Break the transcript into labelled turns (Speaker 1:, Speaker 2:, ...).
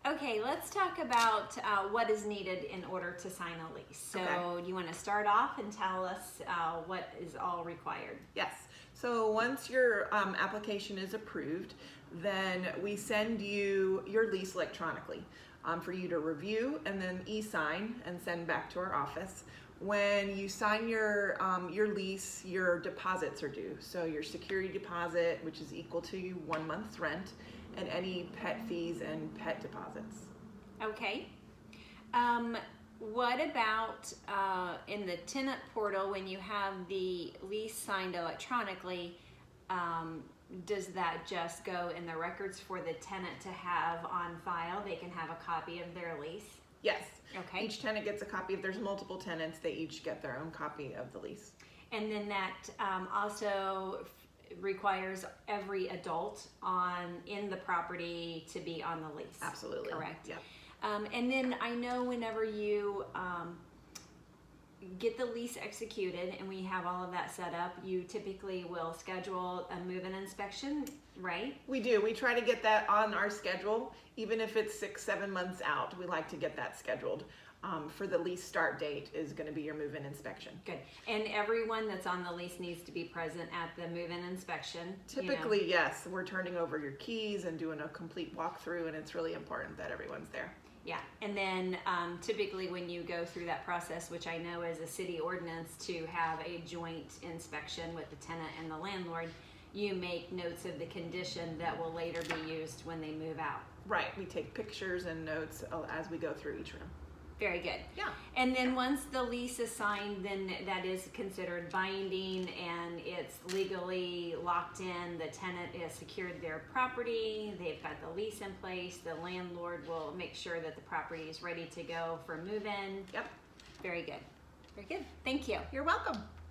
Speaker 1: Okay, let's talk about what is needed in order to sign a lease. So
Speaker 2: Okay.
Speaker 1: you want to start off and tell us what is all required.
Speaker 2: Yes. So once your application is approved, then we send you your lease electronically for you to review and then e-sign and send back to our office. When you sign your lease, your deposits are due. So your security deposit, which is equal to 1 month's rent, and any pet fees and pet deposits.
Speaker 1: Okay. What about in the tenant portal when you have the lease signed electronically? Does that just go in the records for the tenant to have on file? They can have a copy of their lease?
Speaker 2: Yes.
Speaker 1: Okay.
Speaker 2: Each tenant gets a copy. If there's multiple tenants, they each get their own copy of the lease.
Speaker 1: And then that also requires every adult in the property to be on the lease.
Speaker 2: Absolutely.
Speaker 1: Correct.
Speaker 2: Yep.
Speaker 1: And then I know whenever you get the lease executed and we have all of that set up, you typically will schedule a move-in inspection, right?
Speaker 2: We do. We try to get that on our schedule, even if it's 6-7 months out. We like to get that scheduled. For the lease start date is going to be your move-in inspection.
Speaker 1: Good. And everyone that's on the lease needs to be present at the move-in inspection.
Speaker 2: Typically, yes. We're turning over your keys and doing a complete walkthrough, and it's really important that everyone's there.
Speaker 1: Yeah, and then typically when you go through that process, which I know is a city ordinance to have a joint inspection with the tenant and the landlord, you make notes of the condition that will later be used when they move out.
Speaker 2: Right. We take pictures and notes as we go through each room.
Speaker 1: Very good.
Speaker 2: Yeah.
Speaker 1: And then once the lease is signed, then that is considered binding and it's legally locked in. The tenant has secured their property. They've got the lease in place. The landlord will make sure that the property is ready to go for move-in.
Speaker 2: Yep.
Speaker 1: Very good. Very good. Thank you.
Speaker 2: You're welcome.